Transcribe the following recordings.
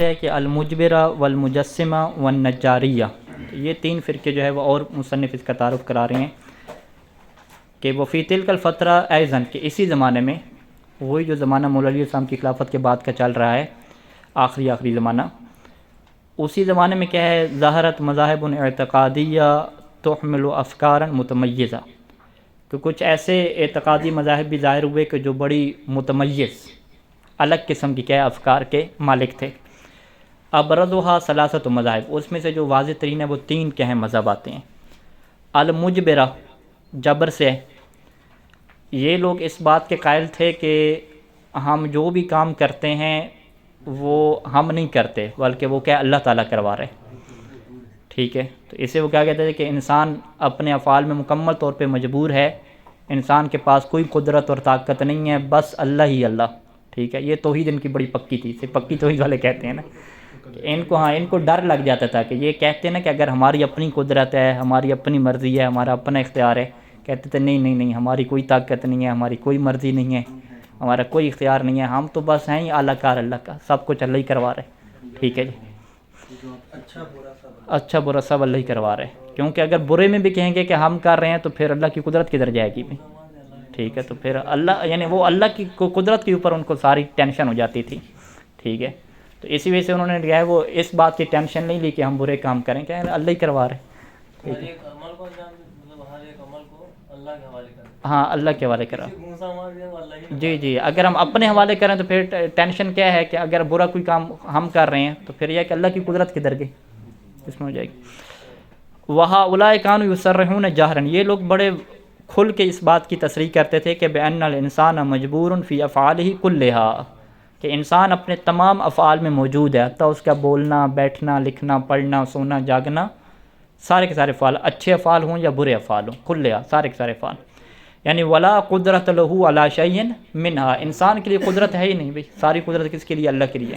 ہے کہ المجبرہ والمجسمہ والنجاریہ، یہ تین فرقے جو ہے وہ اور مصنف اس کا تعارف کرا رہے ہیں کہ وہ فی تلک الفترہ ایضاً، کہ اسی زمانے میں، وہی جو زمانہ مولا علی السلام کی خلافت کے بعد کا چل رہا ہے، آخری زمانہ، اسی زمانے میں کیا ہے، ظاہرت مذاہب اعتقادیہ تحمل افکارا متمیزہ، کہ کچھ ایسے اعتقادی مذاہب بھی ظاہر ہوئے کہ جو بڑی متمیز الگ قسم کی کیا افکار کے مالک تھے۔ ابرزها ثلاثۃ مذاہب، اس میں سے جو واضح ترین ہے وہ تین کیا ہیں مذہب آتے ہیں۔ المجبرہ، جبر سے، یہ لوگ اس بات کے قائل تھے کہ ہم جو بھی کام کرتے ہیں وہ ہم نہیں کرتے بلکہ وہ کیا اللہ تعالیٰ کروا رہے، ٹھیک ہے۔ تو اسے وہ کیا کہتے تھے کہ انسان اپنے افعال میں مکمل طور پہ مجبور ہے، انسان کے پاس کوئی قدرت اور طاقت نہیں ہے، بس اللہ ہی اللہ، ٹھیک ہے۔ یہ توحید ان کی بڑی پکی تھی، اسے پکی توحید والے کہتے ہیں نا، کہ ان کو ڈر لگ جاتا تھا کہ یہ کہتے ہیں نا کہ اگر ہماری اپنی قدرت ہے، ہماری اپنی مرضی ہے، ہمارا اپنا اختیار ہے، کہتے تھے نہیں ہماری کوئی طاقت نہیں ہے، ہماری کوئی مرضی نہیں ہے، ہمارا کوئی اختیار نہیں ہے، ہم تو بس ہیں ہی اعلیٰ کار اللہ کا، سب کچھ اللہ ہی کروا رہے، ٹھیک ہے جی، اچھا برا سب اللہ ہی کروا رہے، کیونکہ اگر برے میں بھی کہیں گے کہ ہم کر رہے ہیں تو پھر اللہ کی قدرت کدھر جائے گی بھی، ٹھیک ہے۔ تو پھر اللہ یعنی وہ اللہ کی قدرت کے اوپر ان کو ساری ٹینشن ہو جاتی تھی، ٹھیک ہے۔ تو اسی وجہ سے انہوں نے جو ہے وہ اس بات کی ٹینشن نہیں لی کہ ہم برے کام کریں، کہ اللہ ہی کروا رہے، ٹھیک ہے۔ ہاں اللہ کے حوالے کرا، جی، اگر ہم اپنے حوالے کریں تو پھر ٹینشن کیا ہے کہ اگر برا کوئی کام ہم کر رہے ہیں تو پھر یہ کہ اللہ کی قدرت کدھر گئی، اس میں ہو جائے گی۔ وَهَؤُلَاءِ كَانُوا يُصَرِّحُونَ جَهْرًا، یہ لوگ بڑے کھل کے اس بات کی تصریح کرتے تھے کہ بِأَنَّ الْإِنسَانَ مَجْبُورٌ فِي أَفْعَالِهِ كُلِّهَا، کہ انسان اپنے تمام افعال میں موجود ہے، حتیٰ اس کا بولنا، بیٹھنا، لکھنا، پڑھنا، سونا، جاگنا، سارے کے سارے افعال، اچھے افعال ہوں یا برے افعال ہوں، کلھا، سارے کے سارے افعال، یعنی ولا قدرت لہ علی شیء منہا، انسان کے لیے قدرت ہے ہی نہیں بھائی، ساری قدرت کس کے لیے، اللہ کے لیے۔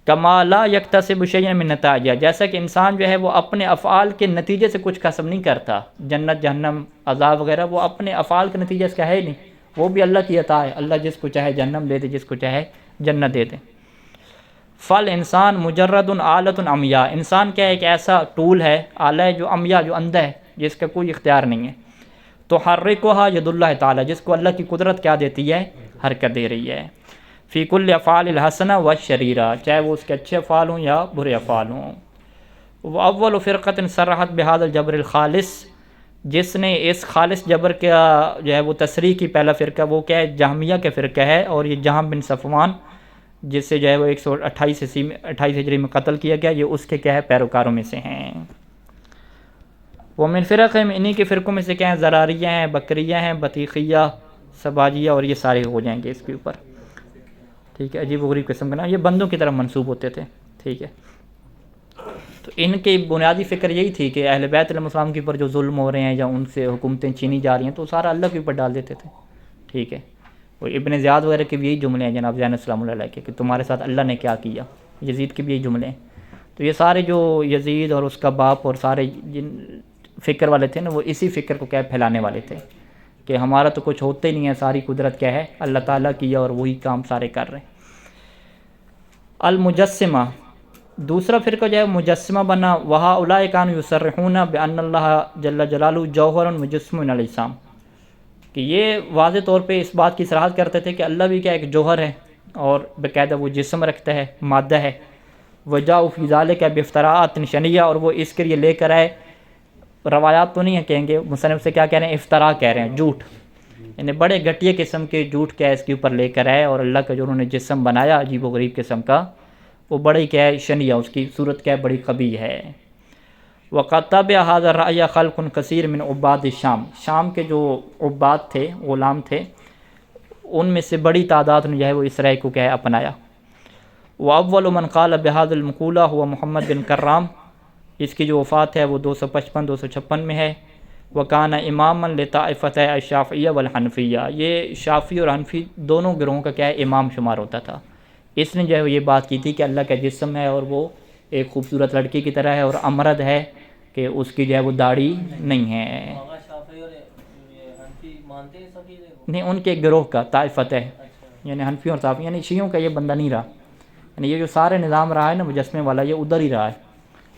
کما لا یکتسب شیئا من نتائجہ، جیسا کہ انسان جو ہے وہ اپنے افعال کے نتیجے سے کچھ کسب نہیں کرتا، جنت جہنم عذاب وغیرہ وہ اپنے افعال کے نتیجے سے کا ہے نہیں، وہ بھی اللہ کی عطا ہے، اللہ جس کو چاہے جہنم دے دے، جس کو چاہے جنت دے دے۔ فل انسان مجرد آلۃ عمیاء، انسان کیا ہے، ایک ایسا ٹول ہے، آلہ ہے جو عمیاء، جو اندھا ہے، جس کا کوئی اختیار نہیں ہے۔ تحرکها ید اللہ تعالی، جس کو اللہ کی قدرت کیا دیتی ہے، حرکت دے رہی ہے۔ فی کل افعال الحسنہ والشریرہ، چاہے وہ اس کے اچھے افعال ہوں یا برے افعال ہوں۔ واول فرقۃ صرحت بہذا الجبر الخالص، جس نے اس خالص جبر کا جو ہے وہ تصریح کی، پہلا فرقہ وہ کیا ہے، جہمیہ کا فرقہ ہے، اور یہ جہم بن صفوان جس سے جو ہے وہ 128 ہجری میں قتل کیا گیا، یہ اس کے کیا ہے پیروکاروں میں سے ہیں۔ ومن فرق ہے، انہی کے فرقوں میں سے کیا ہیں، زراریہ ہیں، بکریہ ہیں، بطیخیہ، سباجیہ، اور یہ سارے ہو جائیں گے اس کے اوپر، ٹھیک ہے۔ عجیب و غریب قسم کا نا، یہ بندوں کی طرف منسوب ہوتے تھے، ٹھیک ہے۔ تو ان کی بنیادی فکر یہی تھی کہ اہل بیت علیہ السلام کے اوپر جو ظلم ہو رہے ہیں یا ان سے حکومتیں چھینی جا رہی ہیں تو سارا اللہ کے اوپر ڈال دیتے تھے، ٹھیک ہے۔ اور ابن زیاد وغیرہ کے بھی یہی جملے ہیں جناب زین السلام علیہ کے، کہ تمہارے ساتھ اللہ نے کیا کیا، یزید کے بھی یہی جملے ہیں۔ تو یہ سارے جو یزید اور اس کا باپ اور سارے جن فکر والے تھے نا، وہ اسی فکر کو کیا پھیلانے والے تھے کہ ہمارا تو کچھ ہوتا ہی نہیں ہے، ساری قدرت کیا ہے اللہ تعالیٰ کی ہے، اور وہی کام سارے کر رہے ہیں۔ المجسمہ، دوسرا فرقہ جو ہے مجسمہ بنا، وہؤلاء کانوا یصرحون بان اللہ جل جلالہ جوہر مجسم من الاجسام، کہ یہ واضح طور پہ اس بات کی صراحت کرتے تھے کہ اللہ بھی کیا ایک جوہر ہے اور باقاعدہ وہ جسم رکھتا ہے، مادہ ہے۔ وجاءوا فی ذلک بافتراءات شنیعہ، اور وہ اس کے لیے لے کر آئے، روایات تو نہیں ہے کہیں گے، مصنف سے کیا کہہ رہے ہیں، افتراء کہہ رہے ہیں، جھوٹ، یعنی بڑے گھٹیا قسم کے جھوٹ کیا ہے اس کے اوپر لے کر آئے، اور اللہ کا جو انہوں نے جسم بنایا عجیب و غریب قسم کا، وہ بڑی کیا ہے شنیعہ، اس کی صورت کیا ہے بڑی قبیح ہے۔ وقد تبع هذا الرأي خلق كثير من عباد الشام، شام کے جو عباد تھے، غلام تھے، ان میں سے بڑی تعداد نے جو ہے وہ اس رائے کو کیا ہے اپنایا۔ واول من قال بهذا المقولہ هو محمد بن کرام، اس کی جو وفات ہے وہ 256 میں ہے۔ وکان اماما لطائفتي الشافعیہ والحنفیہ، یہ شافعی اور حنفی دونوں گروہوں کا کیا ہے امام شمار ہوتا تھا۔ اس نے جو ہے یہ بات کی تھی کہ اللہ کا جسم ہے اور وہ ایک خوبصورت لڑکی کی طرح ہے، اور امرد ہے کہ اس کی جو ہے وہ داڑھی نہیں ہے۔ نہیں، ان کے گروہ کا طائفت ہے، یعنی حنفی اور صافی، یعنی شیعوں کا یہ بندہ نہیں رہا، یعنی یہ جو سارے نظام رہا ہے نا مجسمے والا، یہ ادھر ہی رہا ہے،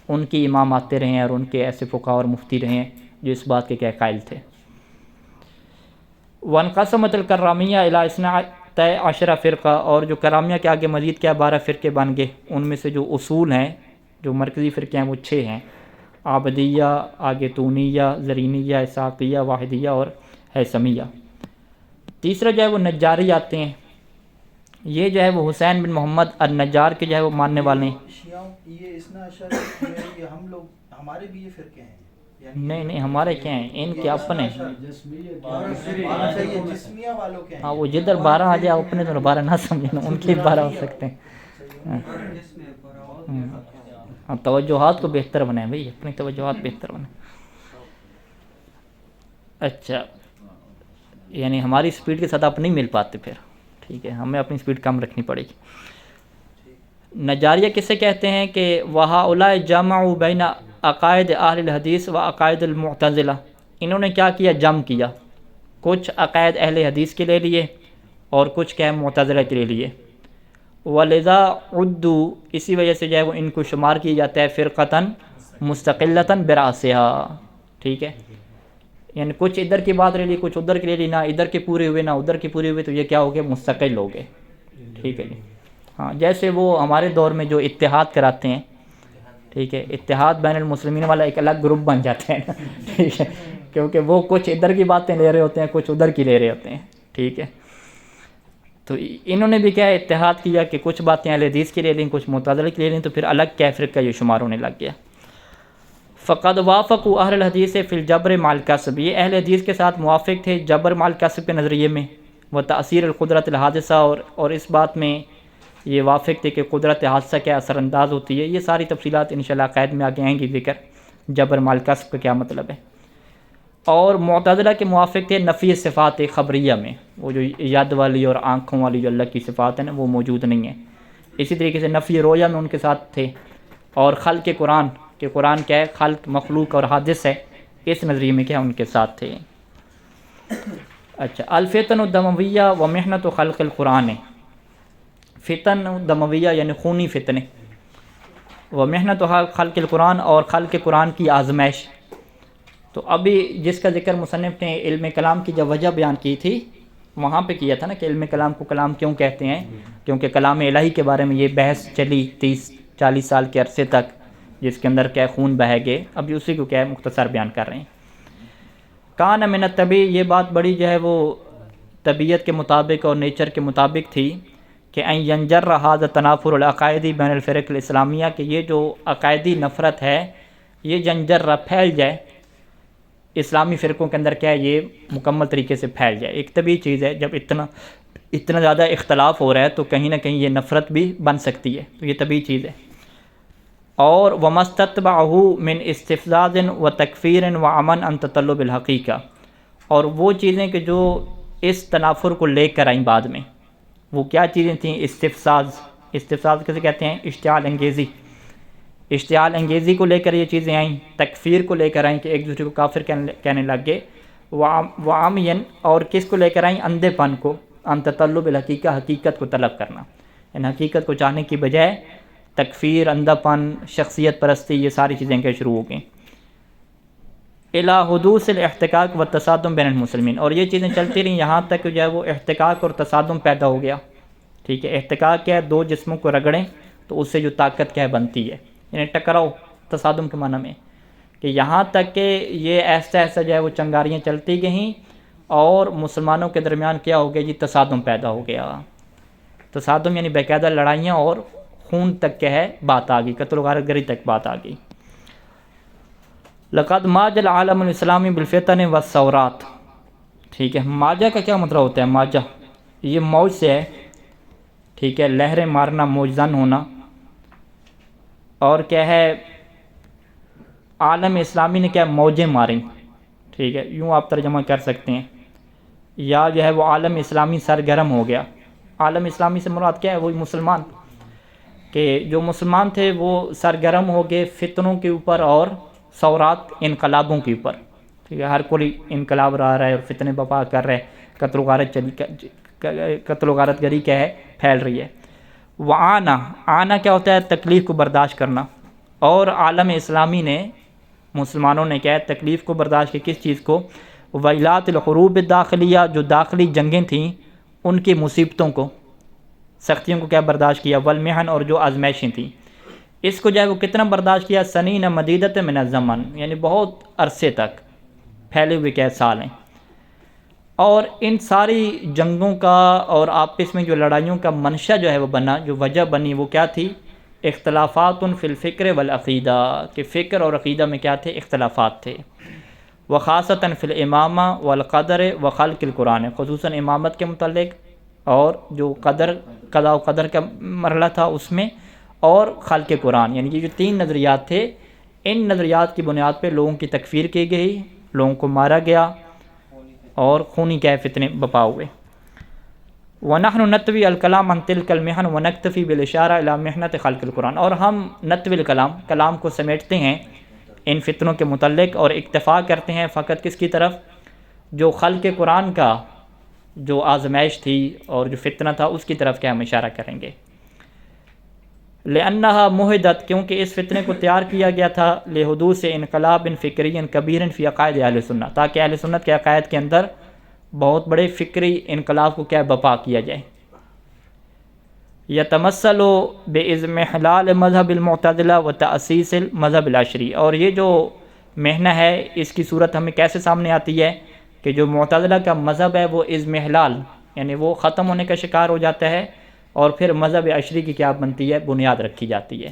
ان کی امام آتے رہے ہیں اور ان کے ایسے فقہاء اور مفتی رہے ہیں جو اس بات کے کیا قائل تھے۔ وانقسمت الکرامیہ الی اثنتا عشرہ فرقہ، اور جو کرامیہ کے آگے مزید کیا 12 فرقے بن گئے، ان میں سے جو اصول ہیں، جو مرکزی فرقے ہیں وہ 6 ہیں، عابدیہ، آگے تونیہ، زرینیہ، اسحاقیہ، واحدیہ اور ہیثمیہ۔ تیسرا جو ہے وہ نجاری آتے ہیں، یہ جو ہے وہ حسین بن محمد النجار کے جو ہے وہ ماننے والے ہیں۔ شیعوں یہ اثنا عشر جو ہے یہ ہم لوگ، ہمارے بھی یہ فرقے ہیں؟ نہیں ہمارے کیا ہیں، ان کے اپنے۔ جسمیہ والوں کے ہیں؟ ہاں وہ جدھر 12 آ جائے اپنے تو 12 نہ سمجھیں، ان کے 12 ہو سکتے ہیں۔ ہاں توجہات کو بہتر بنائیں بھائی، اپنی توجہات بہتر بنائیں۔ اچھا، یعنی ہماری سپیڈ کے ساتھ آپ نہیں مل پاتے پھر، ٹھیک ہے، ہمیں اپنی سپیڈ کم رکھنی پڑے گی۔ نجاریہ کسے کہتے ہیں کہ وَهَؤُلَاءِ جَمَعُوا بَيْنَ عقائد اہل الحدیث و عقائد المعتزلہ، انہوں نے کیا کیا، جمع کیا، کچھ عقائد اہل حدیث کے لے لیے اور کچھ کیا معتزلہ کے لے لیے۔ وَلِذَا عُدُّوا، اسی وجہ سے جو ہے وہ ان کو شمار کیا جاتا ہے فرقتاً مستقلتاً برأسها، ٹھیک ہے، یعنی کچھ ادھر کی بات لے لی، کچھ ادھر کی لے لی، نہ ادھر کے پورے ہوئے نہ ادھر کے پورے ہوئے، تو یہ کیا ہو گئے، مستقل ہو گئے، ٹھیک ہے جی۔ ہاں جیسے وہ ہمارے دور میں جو اتحاد کراتے ہیں، ٹھیک ہے، اتحاد بین المسلمین والا ایک الگ گروپ بن جاتے ہیں، ٹھیک ہے، کیونکہ وہ کچھ ادھر کی باتیں لے رہے ہوتے ہیں، کچھ ادھر کی لے رہے ہوتے ہیں، ٹھیک ہے۔ تو انہوں نے بھی کیا اتحاد کیا کہ کچھ باتیں اہل حدیث کی لے لیں، کچھ معتزلہ کی لے لیں، تو پھر الگ کیا فرقہ یہ شمار ہونے لگ گیا۔ فقد وافقوا اہل الحدیث فی الجبر مع الکسب، یہ اہل حدیث کے ساتھ موافق تھے جبر مع الکسب کے نظریے میں، وہ تأثیر القدرت الحادثہ، اور اس بات میں یہ وافق تھے کہ قدرت حادثہ کیا اثر انداز ہوتی ہے۔ یہ ساری تفصیلات انشاءاللہ عقائد میں آگے آئیں گی ذکر، جبر مع الکسب کا کیا مطلب ہے۔ اور معتزلہ کے موافق تھے نفی صفات خبریہ میں، وہ جو ید والی اور آنکھوں والی جو اللہ کی صفات ہیں نا وہ موجود نہیں ہیں۔ اسی طریقے سے نفی رویا میں ان کے ساتھ تھے، اور خلق قرآن، کہ قرآن کیا ہے، خلق، مخلوق اور حادث ہے، اس نظریے میں کیا ان کے ساتھ تھے۔ اچھا، الفتن الدمویہ و محنت و خلق القرآن، فتن دمویہ یعنی خونی فتنے، و محنت و خلق القرآن، اور خلق قرآن کی آزمائش۔ تو ابھی جس کا ذکر مصنف نے علم کلام کی جب وجہ بیان کی تھی، وہاں پہ کیا تھا نا کہ علم کلام کو کلام کیوں کہتے ہیں، کیونکہ کلام الہی کے بارے میں یہ بحث چلی 30-40 سال کے عرصے تک، جس کے اندر کیا خون بہہ گئے، ابھی اسی کو کیا ہے مختصر بیان کر رہے ہیں۔ کان من الطبیع، یہ بات بڑی جو ہے وہ طبیعت کے مطابق اور نیچر کے مطابق تھی کہ ان ینجر ھذا التنافر العقائدی بین الفرق الاسلامیہ، کہ یہ جو عقائدی نفرت ہے یہ جنجر پھیل جائے اسلامی فرقوں کے اندر، کیا ہے یہ مکمل طریقے سے پھیل جائے۔ ایک طبیعی چیز ہے، جب اتنا زیادہ اختلاف ہو رہا ہے تو کہیں نہ کہیں یہ نفرت بھی بن سکتی ہے، تو یہ طبیعی چیز ہے۔ اور وَمَسْتَتْبَعَهُ مِنْ اسْتِفْزَازٍ وَتَكْفِيرٍ وَعَمًا عَنْ تَطَلُّبِ الْحَقِيقَةِ، اور وہ چیزیں کہ جو اس تنافر کو لے کر آئیں بعد میں، وہ کیا چیزیں تھیں، استفزاز کسے کہتے ہیں، اشتعال انگیزی، اشتعال انگیزی کو لے کر یہ چیزیں آئیں، تکفیر کو لے کر آئیں کہ ایک دوسرے کو کافر کہنے لگ گئے، وعمین، اور کس کو لے کر آئیں، اندھے پن کو، ان تطلب الحقیقہ، حقیقت کو طلب کرنا، یعنی حقیقت کو چاہنے کی بجائے تکفیر، اندھا پن، شخصیت پرستی، یہ ساری چیزیں کیا شروع ہو گئیں۔ الی حدوث الاحتکاک والتصادم بین المسلمین، اور یہ چیزیں چلتی رہیں یہاں تک جو ہے وہ احتکاک اور تصادم پیدا ہو گیا، ٹھیک ہے۔ احتکاک کیا ہے، دو جسموں کو رگڑیں تو اس سے جو طاقت کیا ہے بنتی ہے، یعنی ٹکراؤ، تصادم کے معنی میں، کہ یہاں تک کہ یہ ایسا ایسا جو ہے وہ چنگاریاں چلتی گئیں اور مسلمانوں کے درمیان کیا ہو گیا جی، تصادم پیدا ہو گیا۔ تصادم یعنی باقاعدہ لڑائیاں اور خون تک کیا ہے بات آ گئی، قتل و غارت گری تک بات آ گئی۔ لقد ماج العالم الاسلامی بالفتن والثورات، ٹھیک ہے۔ ماجہ کا کیا مطلب ہوتا ہے، ماجہ یہ موج سے ہے، ٹھیک ہے، لہریں مارنا، موجزن ہونا، اور کیا ہے عالم اسلامی نے کیا موجیں ماریں، ٹھیک ہے، یوں آپ ترجمہ کر سکتے ہیں، یا جو ہے وہ عالم اسلامی سرگرم ہو گیا۔ عالم اسلامی سے مراد کیا ہے، وہی مسلمان، کہ جو مسلمان تھے وہ سرگرم ہو گئے فتنوں کے اوپر اور ثورات، انقلابوں کے اوپر، ٹھیک ہے، ہر کوئی انقلاب رہا ہے اور فتنے بپا کر رہے، قتل و غارت گری کیا ہے پھیل رہی ہے۔ وعانہ، آنا کیا ہوتا ہے؟ تکلیف کو برداشت کرنا. اور عالم اسلامی نے، مسلمانوں نے کیا ہے؟ تکلیف کو برداشت کی. کس چیز کو؟ ویلات الحروب الداخلیہ، جو داخلی جنگیں تھیں ان کی مصیبتوں کو، سختیوں کو کیا برداشت کیا. والمحن، اور جو آزمائشیں تھیں اس کو جو ہے وہ کتنا برداشت کیا؟ سنین مدیدت من الزمن، یعنی بہت عرصے تک پھیلے ہوئے کیا سال ہیں. اور ان ساری جنگوں کا اور آپس میں جو لڑائیوں کا منشا جو ہے وہ بنا، جو وجہ بنی، وہ کیا تھی؟ اختلافات فی الفکر والعقیدہ، کہ فکر اور عقیدہ میں کیا تھے؟ اختلافات تھے. وخاصتاً فی الامامہ والقدر وخلق القرآن، خصوصاً امامت کے متعلق اور جو قضاء و قدر کا مرحلہ تھا اس میں، اور خلق قرآن. یعنی یہ جو تین نظریات تھے، ان نظریات کی بنیاد پہ لوگوں کی تکفیر کی گئی، لوگوں کو مارا گیا اور خونی کیا فتنے بپا ہوئے. وَنَحْنُ نَتْوِي الْكَلَامَ عَنْ تِلْكَ الْمِحَنِ وَنَكْتَفِي بِالْإِشَارَةِ إِلَى مِحْنَةِ خَلْقِ الْقُرْآنِ، اور ہم نتوی الکلام، کلام کو سمیٹتے ہیں ان فتنوں کے متعلق اور اکتفا کرتے ہیں فقط کس کی طرف؟ جو خلق قرآن کا جو آزمائش تھی اور جو فتنہ تھا اس کی طرف کیا ہم اشارہ کریں گے. لِأَنَّهَا مُحِدَتْ، کیونکہ اس فتنے کو تیار کیا گیا تھا لِحُدُوثِ انقلاب فکری کبیر فی عقائد اہل سنت، تاکہ اہل سنت کے عقائد کے اندر بہت بڑے فکری انقلاب کو کیا بپا کیا جائے. یتمثل باضمحلال مذہب المعتزلہ و تأسیس المذہب الاشعری، اور یہ جو محنہ ہے اس کی صورت ہمیں کیسے سامنے آتی ہے کہ جو معتزلہ کا مذہب ہے وہ اضمحلال، یعنی وہ ختم ہونے کا شکار ہو جاتا ہے، اور پھر مذہب اشعری کی کیا بنتی ہے؟ بنیاد رکھی جاتی ہے.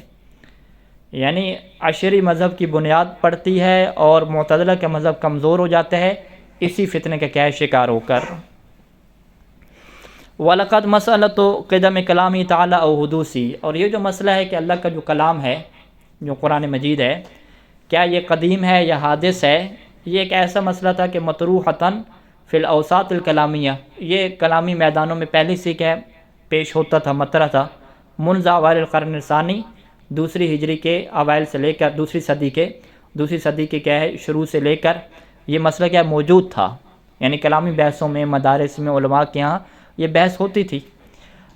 یعنی اشعری مذہب کی بنیاد پڑتی ہے اور معتزلہ کا مذہب کمزور ہو جاتا ہے اسی فتنے کا کیا ہے؟ شکار ہو کر. وَلَقَدْ مَسْأَلَةُ قِدَمِ كَلَامِ تَعَالَى أَوْ حُدُوثِهِ، اور یہ جو مسئلہ ہے کہ اللہ کا جو کلام ہے، جو قرآن مجید ہے، کیا یہ قدیم ہے یا حادث ہے؟ یہ ایک ایسا مسئلہ تھا کہ مطروحتاً فی الاوساط الکلامیہ، یہ کلامی میدانوں میں پہلے سے کیا پیش ہوتا تھا، مطرح تھا. منذ اوائل القرن الثانی، دوسری ہجری کے اوائل سے لے کر دوسری صدی کے کیا ہے شروع سے لے کر یہ مسئلہ کیا موجود تھا. یعنی کلامی بحثوں میں، مدارس میں، علماء کے ہاں یہ بحث ہوتی تھی.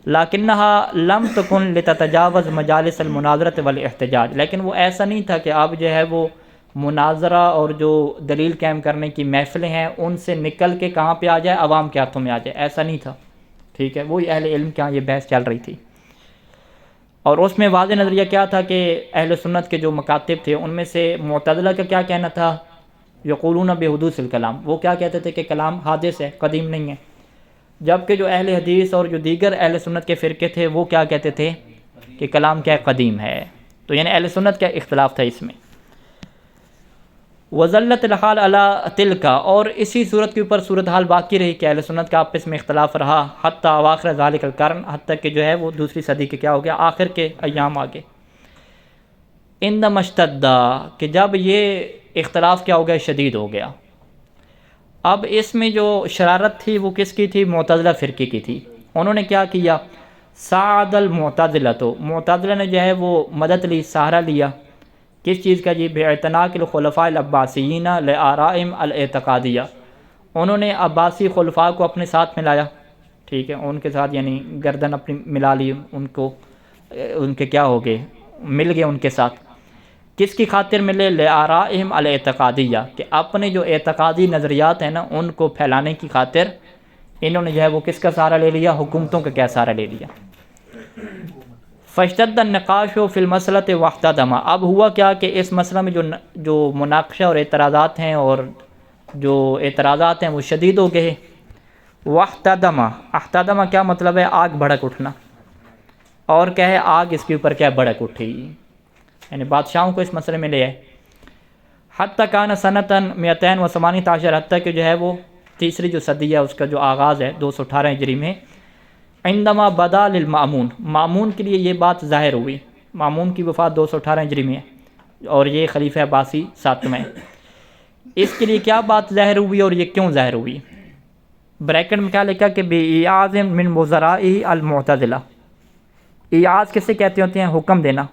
لکنہا لم تکن لتتجاوز مجالس المناظرۃ والاحتجاج، لیکن وہ ایسا نہیں تھا کہ اب جو ہے وہ مناظرہ اور جو دلیل قائم کرنے کی محفلیں ہیں ان سے نکل کے کہاں پہ آ جائے؟ عوام کے ہاتھوں میں آ جائے. ایسا نہیں تھا. ٹھیک ہے، وہی اہل علم کے ہاں یہ بحث چل رہی تھی. اور اس میں واضح نظریہ کیا تھا کہ اہل سنت کے جو مکاتب تھے ان میں سے معتزلہ کا کیا کہنا تھا؟ یقولون بحدوث الکلام، وہ کیا کہتے تھے کہ کلام حادث ہے، قدیم نہیں ہے. جبکہ جو اہل حدیث اور جو دیگر اہل سنت کے فرقے تھے وہ کیا کہتے تھے کہ کلام کیا قدیم ہے. تو یعنی اہل سنت کا اختلاف تھا اس میں. وظلت الحال علی تلک، اور اسی صورت کے اوپر صورتحال باقی رہی کہ اہل سنت کا آپس میں اختلاف رہا حتی اواخر ذالک القرن، حتیٰ کہ جو ہے وہ دوسری صدی کے کیا ہو گیا؟ آخر کے ایام آگے. عندما اشتد، کہ جب یہ اختلاف کیا ہو گیا؟ شدید ہو گیا. اب اس میں جو شرارت تھی وہ کس کی تھی؟ معتزلہ فرقے کی تھی. انہوں نے کیا کیا؟ ساعد المعتزلہ، تو معتزلہ نے جو ہے وہ مدد لی، سہارا لیا. کس چیز کا جی؟ باعتناق الخلفاء العباسیین لآرائهم الاعتقادیہ، انہوں نے عباسی خلفاء کو اپنے ساتھ ملایا. ٹھیک ہے، ان کے ساتھ یعنی گردن اپنی ملا لی، ان کے کیا ہو گئے؟ مل گئے ان کے ساتھ. کس کی خاطر ملے؟ لآرائهم الاعتقادیہ، کہ اپنے جو اعتقادی نظریات ہیں نا ان کو پھیلانے کی خاطر انہوں نے جو ہے وہ کس کا سہارا لے لیا؟ حکومتوں کا کیا سہارا لے لیا. فاشتد النقاش فی المسئلۃ واحتدم، اب ہوا کیا کہ اس مسئلہ میں جو مناقشہ اور اعتراضات ہیں اور جو اعتراضات ہیں وہ شدید ہو گئے. واحتدم، احتدم کیا مطلب ہے؟ آگ بھڑک اٹھنا. اور کیا ہے؟ آگ اس کے اوپر کیا بھڑک اٹھی، یعنی بادشاہوں کو اس مسئلے میں لے آئے. حتیٰ کان سنتاً 218، حتیٰ کہ جو ہے وہ تیسری جو صدی ہے اس کا جو آغاز ہے 218 ہجری میں. عندما بدا للمامون، مامون کے لیے یہ بات ظاہر ہوئی. مامون کی وفات 218 ہجری میں ہے اور یہ خلیفہ عباسی 7ویں. اس کے لیے کیا بات ظاہر ہوئی اور یہ کیوں ظاہر ہوئی؟ بریکٹ میں کیا لکھا کہ بِإِعَاذٍ مِّن وُزَرَائِهِ الْمُعْتَزِلَةِ. ایعاز کسے کہتے ہوتے ہیں؟ حکم دینا.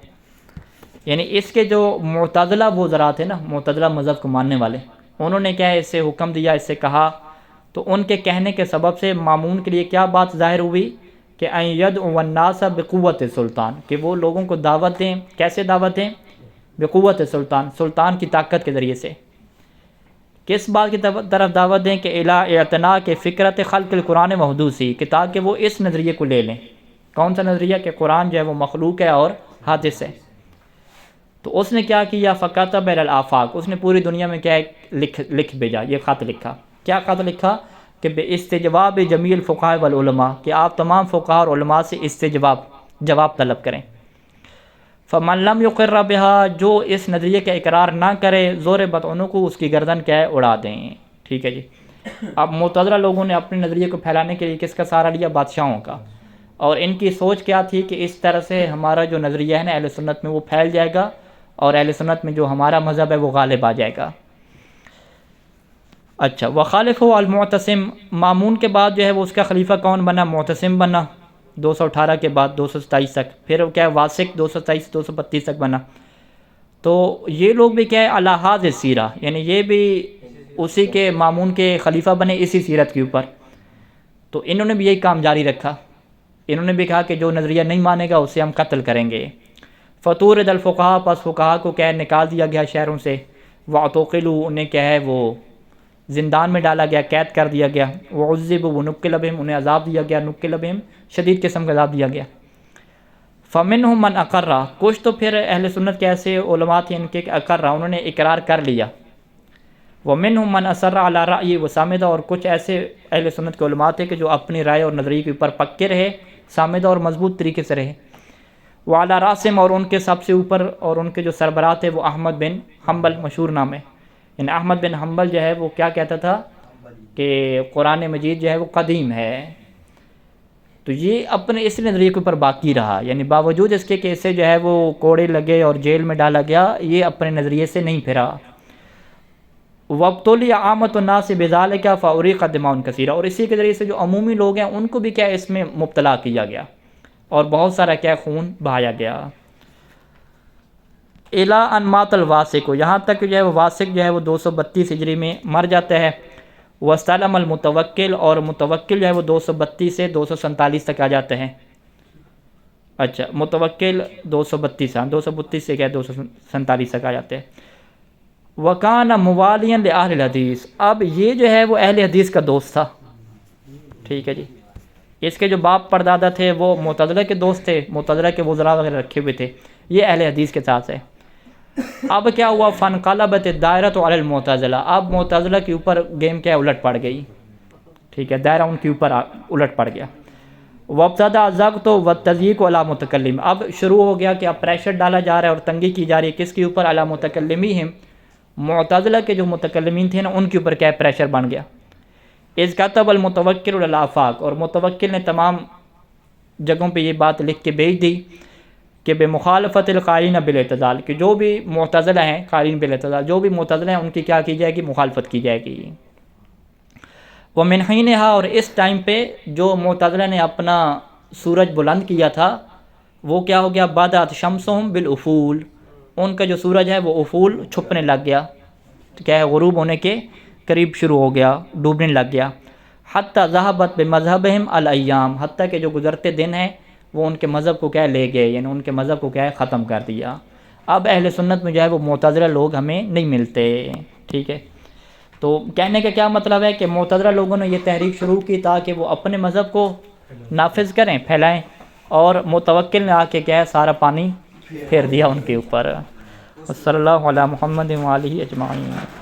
یعنی اس کے جو معتزلہ وزراء تھے نا، معتزلہ مذہب کو ماننے والے، انہوں نے کیا ہے اس سے حکم دیا، اس سے کہا. تو ان کے کہنے کے سبب سے مامون کے لیے کیا بات ظاہر ہوئی کہ ان یدعو الناس بقوت سلطان، کہ وہ لوگوں کو دعوت دیں، کیسے دعوت دیں؟ بقوت سلطان، سلطان کی طاقت کے ذریعے سے۔ کس بات کی طرف دعوت دیں؟ کہ الی اعتناء کے فکرت خلق القرآن وحدوثی، کہ تاکہ وہ اس نظریے کو لے لیں۔ کون سا نظریہ؟ کہ قرآن جو ہے وہ مخلوق ہے اور حادث ہے۔ تو اس نے کیا کیا؟ فکتب الی الآفاق، اس نے پوری دنیا میں کیا لکھ بھیجا، یہ خط لکھا۔ کیا خط لکھا؟ کہ باستجواب جمیع الفقہاء والعلماء، کہ آپ تمام فقہاء اور علماء سے جواب طلب کریں۔ فمن لم یقر بہا، جو اس نظریے کا اقرار نہ کرے، ضربت عنقہ، اس کی گردن کیا ہے؟ اڑا دیں۔ ٹھیک ہے جی۔ اب معتزلہ لوگوں نے اپنے نظریے کو پھیلانے کے لیے کس کا سہارا لیا؟ بادشاہوں کا۔ اور ان کی سوچ کیا تھی؟ کہ اس طرح سے ہمارا جو نظریہ ہے نا اہل سنت میں وہ پھیل جائے گا، اور اہل سنت میں جو ہمارا مذہب ہے وہ غالب آ جائے گا۔ اچھا، وخالفہ المعتصم، مامون کے بعد جو ہے وہ اس کا خلیفہ کون بنا؟ معتصم بنا 218 کے بعد 227 تک۔ پھر کیا ہے؟ واسق 227 232 تک بنا۔ تو یہ لوگ بھی کیا ہے؟ علی ھذ السیرہ، یعنی یہ بھی اسی کے مامون کے خلیفہ بنے، اسی سیرت کے اوپر۔ تو انہوں نے بھی یہی کام جاری رکھا، انہوں نے بھی کہا کہ جو نظریہ نہیں مانے گا اسے ہم قتل کریں گے۔ فطورد الفقہاء، پس فقہاء کو کیا ہے؟ نکال دیا گیا شہروں سے۔ واعتقلوا، انہیں کیا ہے وہ زندان میں ڈالا گیا، قید کر دیا گیا۔ وعذبوا، ونکل بہم، انہیں عذاب دیا گیا، نکل بہم، شدید قسم کا عذاب دیا گیا۔ فمنہم من اقر، کچھ تو پھر اہل سنت کے ایسے علماء تھے ان کے اقر، انہوں نے اقرار کر لیا۔ ومنہم من اصر علی رأی وصامد، اور کچھ ایسے اہل سنت کے علماء تھے کہ جو اپنی رائے اور نظریے کے اوپر پکے رہے، صامد اور مضبوط طریقے سے رہے۔ وعلی راسم، اور ان کے سب سے اوپر اور ان کے جو سربراہ تھے وہ احمد بن حنبل، مشہور نام ہے۔ یعنی احمد بن حنبل جو ہے وہ کیا کہتا تھا؟ کہ قرآن مجید جو ہے وہ قدیم ہے۔ تو یہ اپنے اس نظریے کے اوپر باقی رہا، یعنی باوجود اس کے کہ اسے جو ہے وہ کوڑے لگے اور جیل میں ڈالا گیا، یہ اپنے نظریے سے نہیں پھرا۔ وابتلی عامۃ الناس بذالک فاریق دماء کثیرہ، اور اسی کے ذریعے سے جو عمومی لوگ ہیں ان کو بھی کیا اس میں مبتلا کیا گیا اور بہت سارا کیا خون بہایا گیا۔ الی ان مات الواسق، یہاں تک جو ہے وہ واسق جو ہے وہ 232 ہجری میں مر جاتا ہے۔ واستلم المتوکل، اور متوکل جو ہے وہ 232 سے 247 تک آ جاتے ہیں۔ اچھا، متوکل 232 سے کیا 247 تک آ جاتے ہیں۔ وکان موالیا لأہل الحدیث، اب یہ جو ہے وہ اہل حدیث کا دوست تھا۔ ٹھیک ہے جی۔ اس کے جو باپ پردادا تھے وہ معتزلہ کے دوست تھے، معتزلہ کے وزراء وغیرہ رکھے ہوئے تھے، یہ اہل حدیث کے ساتھ ہے۔ اب کیا ہوا؟ فانقلبت الدائرۃ علی المعتزلہ، اب معتزلہ کے اوپر گیم کیا الٹ پڑ گئی۔ ٹھیک ہے، دائرہ ان کے اوپر الٹ پڑ گیا۔ وابتدأ الضغط والتضییق علی متکلم، اب شروع ہو گیا کہ اب پریشر ڈالا جا رہا ہے اور تنگی کی جا رہی ہے کس کے اوپر؟ علی متکلمین، معتزلہ کے جو متکلمین تھے نا ان کے اوپر کیا پریشر بن گیا۔ اذ کتب المتوکل علی الآفاق، اور متوکل نے تمام جگہوں پہ یہ بات لکھ کے بھیج دی کہ بمخالفت القائلین بالاعتزال، کہ جو بھی معتزلہ ہیں، قائلین بالاعتزال، جو بھی معتزلہ ہیں ان کی کیا کی جائے گی؟ مخالفت کی جائے گی۔ ومن حینہا، اور اس ٹائم پہ جو معتزلہ نے اپنا سورج بلند کیا تھا وہ کیا ہو گیا؟ بدأت شمسہم بالافول، ان کا جو سورج ہے وہ افول چھپنے لگ گیا، کیا ہے غروب ہونے کے قریب شروع ہو گیا، ڈوبنے لگ گیا۔ حتی ذہبت بمذہبہم الایام، حتیٰ کہ جو گزرتے دن ہیں وہ ان کے مذہب کو کیا لے گئے، یعنی ان کے مذہب کو کیا ہے ختم کر دیا۔ اب اہل سنت میں جو ہے وہ معتزلہ لوگ ہمیں نہیں ملتے۔ ٹھیک ہے، تو کہنے کا کیا مطلب ہے کہ معتزلہ لوگوں نے یہ تحریک شروع کی تاکہ وہ اپنے مذہب کو نافذ کریں، پھیلائیں، اور متوکل نے آ کے کیا ہے سارا پانی پھیر دیا ان کے اوپر۔ صلی اللہ علی محمد و آلہ اجمعین۔